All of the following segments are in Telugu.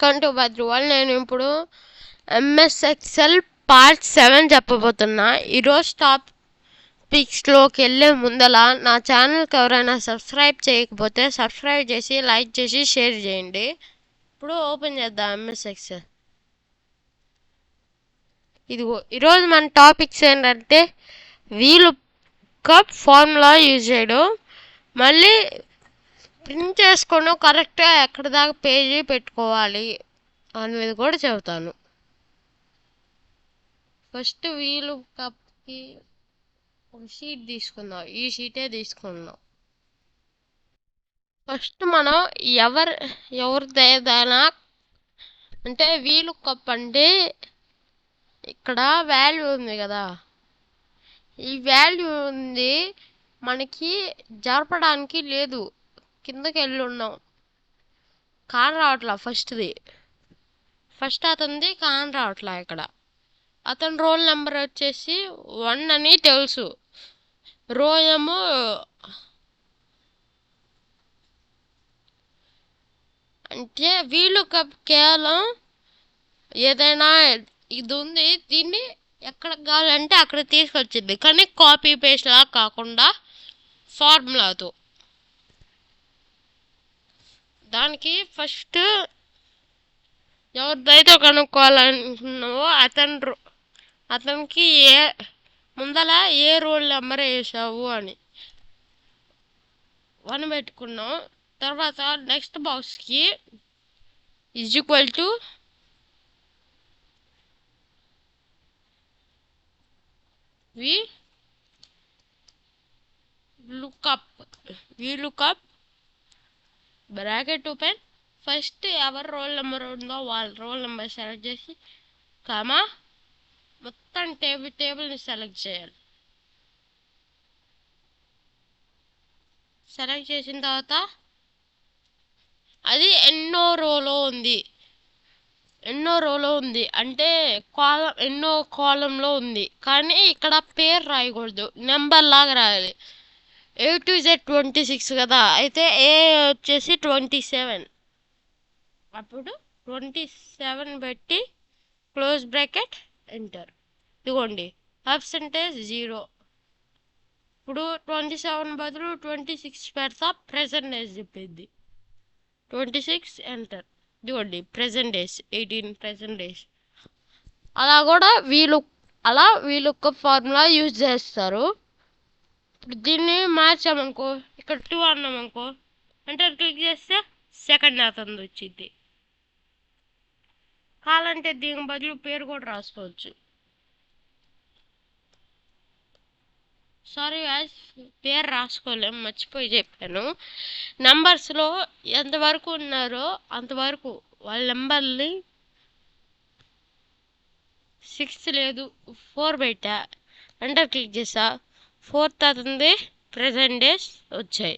Welcome to భద్రవాల్. నేను ఇప్పుడు ఎంఎస్ ఎక్సెల్ పార్ట్ 7 చెప్పబోతున్నా. ఈరోజు టాపిక్స్లోకి వెళ్ళే ముందల నా ఛానల్కి ఎవరైనా సబ్స్క్రైబ్ చేయకపోతే సబ్స్క్రైబ్ చేసి లైక్ చేసి షేర్ చేయండి. ఇప్పుడు ఓపెన్ చేద్దాం ఎంఎస్ ఎక్సెల్. ఇదిగో ఈరోజు మన టాపిక్స్ ఏంటంటే VLOOKUP ఫార్ములా యూజ్ చేయడం, మళ్ళీ ప్రింట్ చేసుకొని కరెక్ట్గా ఎక్కడ దాకా పేజీ పెట్టుకోవాలి అనేది కూడా చెబుతాను. ఫస్ట్ VLOOKUPకి ఒక షీట్ తీసుకుందాం. ఈ షీటే తీసుకుందాం. ఫస్ట్ మనం ఎవరిదేదైనా అంటే VLOOKUP అంటే ఇక్కడ వాల్యూ ఉంది కదా, ఈ వాల్యూ ఉంది మనకి జరపడానికి లేదు. కిందకి వెళ్ళి ఉన్నాం, కాన్ రావట్లా. ఫస్ట్ అతనిది కాన్ రావట్లా. ఇక్కడ అతని రోల్ నెంబర్ వచ్చేసి 1 అని తెలుసు. రో ఏమో అంటే VLOOKUP కేవలం ఏదైనా ఇది ఉంది, దీన్ని ఎక్కడ కావాలంటే అక్కడ తీసుకొచ్చింది, కానీ కాపీ పేస్ట్ లా కాకుండా ఫార్ములాతో. దానికి ఫస్ట్ ఎవరిదైతే కనుక్కోవాలనుకున్నావో అతనికి ముందల ఏ రోల్ నెంబర్ వేసావు అని 1 పెట్టుకున్నాం. తర్వాత నెక్స్ట్ బాక్స్కి =, VLOOKUP బ్రాకెట్ ఓపెన్. ఫస్ట్ ఎవరి రోల్ నెంబర్ ఉందో వాళ్ళ రోల్ నెంబర్ సెలెక్ట్ చేసి కామా మొత్తం టేబుల్ని సెలెక్ట్ చేయాలి. సెలెక్ట్ చేసిన తర్వాత అది ఎన్నో రోలో ఉంది అంటే ఎన్నో కాలంలో ఉంది, కానీ ఇక్కడ పేరు రాయకూడదు, నెంబర్ లాగా రాయాలి. A to Z 26 కదా, అయితే ఏ వచ్చేసి 27. అప్పుడు 27 పెట్టి క్లోజ్ బ్రాకెట్ ఎంటర్. ఇదిగోండి %0. ఇప్పుడు 27 బదులు 26 పెడతా, ప్రెసెంట్ డేస్ చెప్పింది. 26 ఎంటర్. ఇదిగోండి ప్రెసెంట్ డేస్ 18 ప్రెసెంట్ డేస్. అలా కూడా VLOOKUP ఫార్ములా యూజ్ చేస్తారు. ఇప్పుడు దీన్ని మార్చామనుకో, ఇక్కడ 2 అన్నామనుకో, ఎంటర్ క్లిక్ చేస్తే సెకండ్ అతను వచ్చింది. కావాలంటే దీని బదులు పేరు కూడా రాసుకోవచ్చు. సారీ గాయ్స్, పేరు రాసుకోలేం, మర్చిపోయి చెప్పాను. నెంబర్స్లో ఎంతవరకు ఉన్నారో అంతవరకు వాళ్ళ నెంబర్ని 6 లేదు 4 పెట్టా, ఎంటర్ క్లిక్ చేసా, 4th అతనిది ప్రెసెంట్ డేస్ వచ్చాయి.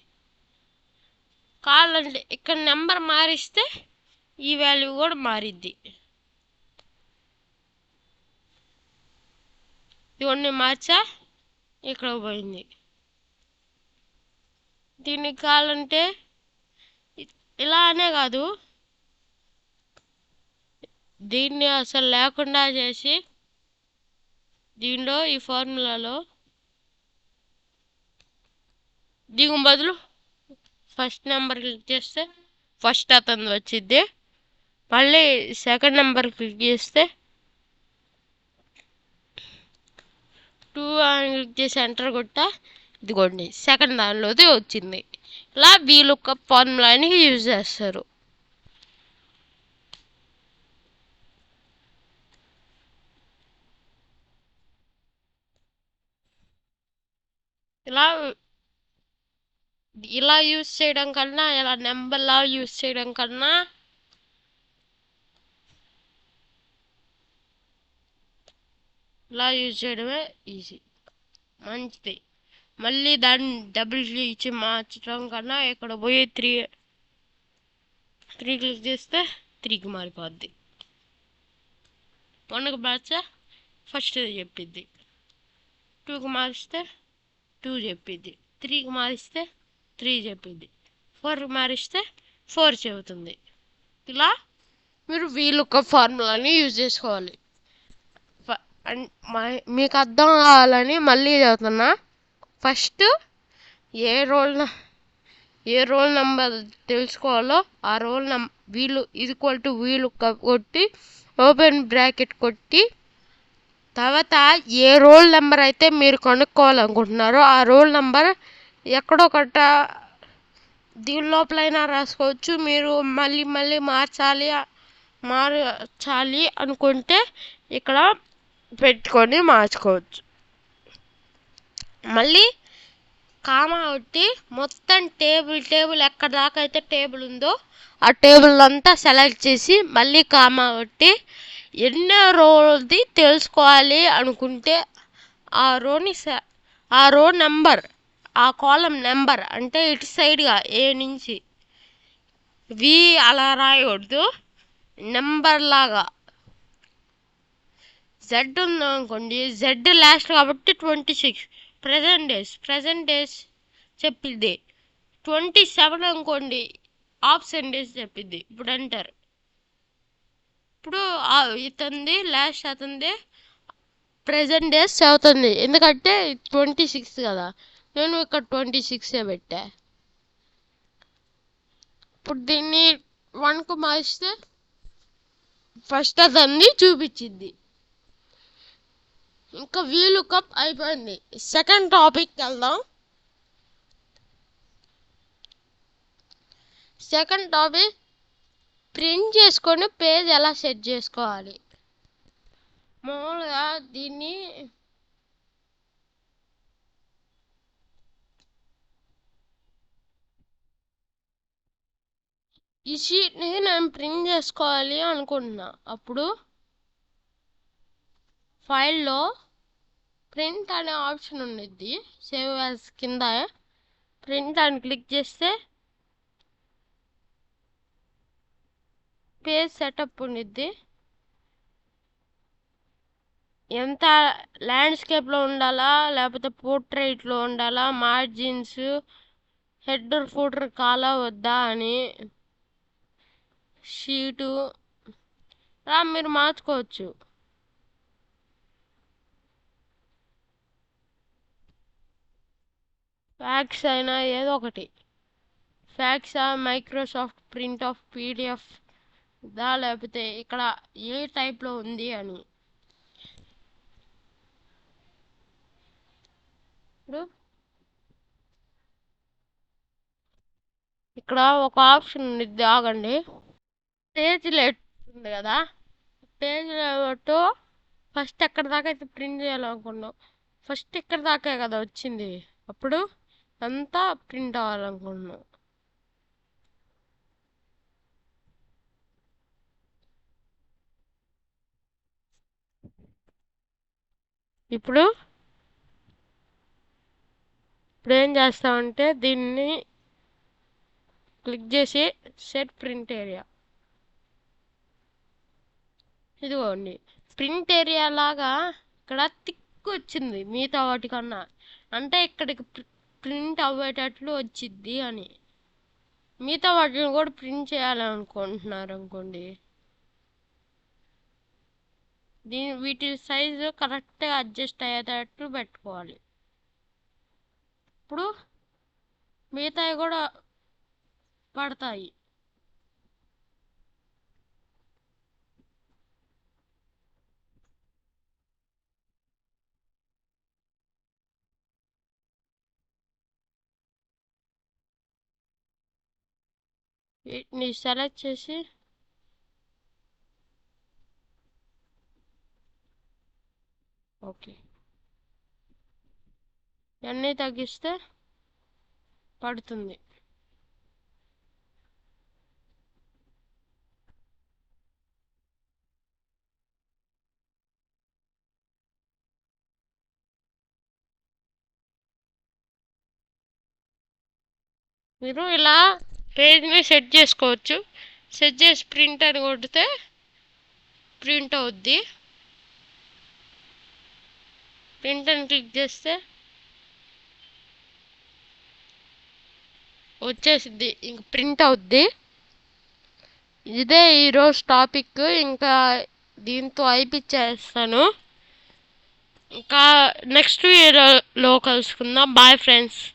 కావాలంటే ఇక్కడ నెంబర్ మారిస్తే ఈ వాల్యూ కూడా మారిద్ది. ఇవన్నీ మార్చా, ఇక్కడ పోయింది. దీనికి కావాలంటే ఇలా అనే కాదు, దీన్ని అసలు లేకుండా చేసి దీనిలో ఈ ఫార్ములాలో దీని బదులు ఫస్ట్ నెంబర్ క్లిక్ చేస్తే ఫస్ట్ అతను వచ్చింది. మళ్ళీ సెకండ్ నెంబర్ క్లిక్ చేస్తే 2 అని క్లిక్ చేసి ఎంటర్ కొట్టా, ఇదిగోండి సెకండ్ దానిలోది వచ్చింది. ఇలా VLOOKUP ఫార్ములాని యూజ్ చేస్తారు. ఇలా యూజ్ చేయడం కన్నా, ఇలా నెంబర్లా యూజ్ చేయడం కన్నా ఇలా యూజ్ చేయడమే ఈజీ, మంచిది. మళ్ళీ దాన్ని డబుల్ ఇచ్చి మార్చడం కన్నా ఇక్కడ పోయి 3 క్లిక్ చేస్తే 3కి మారిపోద్ది. 1కి మార్చా ఫస్ట్ చెప్పిద్ది, 2కి మారిస్తే 2 చెప్పిద్ది, 3కి మారిస్తే 3 చెప్పిద్ది, 4కి మారిస్తే 4 చెబుతుంది. ఇలా మీరు వీలుక ఫార్ములాని యూజ్ చేసుకోవాలి. మీకు అర్థం కావాలని మళ్ళీ చదువుతున్నా. ఫస్ట్ ఏ రోల్ ఏ రోల్ నెంబర్ తెలుసుకోవాలో ఆ రోల్ వీలు ఈక్వల్ టు వీలు కొట్టి ఓపెన్ బ్రాకెట్ కొట్టి తర్వాత ఏ రోల్ నెంబర్ అయితే మీరు కనుక్కోవాలనుకుంటున్నారో ఆ రోల్ నెంబర్ ఎక్కడొకట దీని లోపలైనా రాసుకోవచ్చు. మీరు మళ్ళీ మళ్ళీ మార్చాలి అనుకుంటే ఇక్కడ పెట్టుకొని మార్చుకోవచ్చు. మళ్ళీ కామా కొట్టి మొత్తం టేబుల్ ఎక్కడ దాకా అయితే టేబుల్ ఉందో ఆ టేబుల్ అంతా సెలెక్ట్ చేసి మళ్ళీ కామా కొట్టి ఎన్నో రోది తెలుసుకోవాలి అనుకుంటే ఆ రో నెంబర్ ఆ కాలం నెంబర్ అంటే ఇటు సైడ్గా ఏ నుంచి వి అలా రాయకూడదు. నెంబర్ లాగా జెడ్ ఉందనుకోండి, జెడ్ లాస్ట్ కాబట్టి 26 ప్రజెంట్ డేస్ చెప్పిద్ది. 27 అనుకోండి, ఆప్షన్ డేస్ చెప్పిద్ది. ఇప్పుడు ఎంటర్. ఇప్పుడు లాస్ట్ అతనిది ప్రజెంట్ డేస్ చదువుతుంది, ఎందుకంటే 26 కదా. నేను ఇక్కడ 26 పెట్టా. ఇప్పుడు దీన్ని 1కు మార్చితే ఫస్ట్ అతన్ని చూపించింది. ఇంకా వీలు కప్ అయిపోయింది. సెకండ్ టాపిక్ వెళ్దాం. సెకండ్ టాపిక్ ప్రింట్ చేసుకొని పేజ్ ఎలా సెట్ చేసుకోవాలి. మామూలుగా దీన్ని ఈ షీట్ని నేను ప్రింట్ చేసుకోవాలి అనుకుంటున్నా. అప్పుడు ఫైల్లో ప్రింట్ అనే ఆప్షన్ ఉండిద్ది. సేవ్ యాజ్ కింద ప్రింట్ అని క్లిక్ చేస్తే పేజ్ సెటప్ ఉండిద్ది. ఎంత ల్యాండ్స్కేప్లో ఉండాలా లేకపోతే పోర్ట్రైట్లో ఉండాలా, మార్జిన్స్, హెడర్ ఫుటర్ కాలా వద్దా అని షీటు మీరు మార్చుకోవచ్చు. ఫ్యాక్స్ అయినా ఏదో ఒకటి, ఫ్యాక్సా, మైక్రోసాఫ్ట్ ప్రింట్ ఆఫ్ పీడిఎఫ్ దా, లేకపోతే ఇక్కడ ఏ టైప్లో ఉంది అని. ఇప్పుడు ఇక్కడ ఒక ఆప్షన్ ఉంది, ఆగండి. పేజ్ లేఅవుట్ ఉంది కదా, పేజ్ లేఅవుట్ ఫస్ట్ ఎక్కడ దాకా అయితే ప్రింట్ చేయాలనుకున్నాం, ఫస్ట్ ఇక్కడ దాకా కదా వచ్చింది. అప్పుడు అంతా ప్రింట్ అవ్వాలనుకున్నాం. ఇప్పుడు ఏం చేస్తామంటే దీన్ని క్లిక్ చేసి సెట్ ప్రింట్ ఏరియా. ఇదిగోండి, ప్రింట్ ఏరియా లాగా ఇక్కడ థిక్ వచ్చింది మిగతా వాటికన్నా, అంటే ఇక్కడికి ప్రింట్ అవ్వేటట్లు వచ్చిద్ది అని. మిగతా వాటిని కూడా ప్రింట్ చేయాలనుకుంటున్నారు అనుకోండి, వీటి సైజు కరెక్ట్గా అడ్జస్ట్ అయ్యేటట్లు పెట్టుకోవాలి. ఇప్పుడు మిగతావి కూడా పడతాయి. వీటిని సెలెక్ట్ చేసి ఓకే, అన్నీ తగ్గిస్తే పడుతుంది. మీరు ఇలా పేజ్ని సెట్ చేసుకోవచ్చు. సెట్ చేసి ప్రింట్ అని కొడితే ప్రింట్ అవుద్ది. ప్రింట్ అని క్లిక్ చేస్తే వచ్చేసిద్ది, ఇంక ప్రింట్ అవుద్ది. ఇదే ఈరోజు టాపిక్. ఇంకా దీంతో అయిపించేస్తాను. ఇంకా నెక్స్ట్ వీడియోలో కలుసుకుందాం. Bye friends.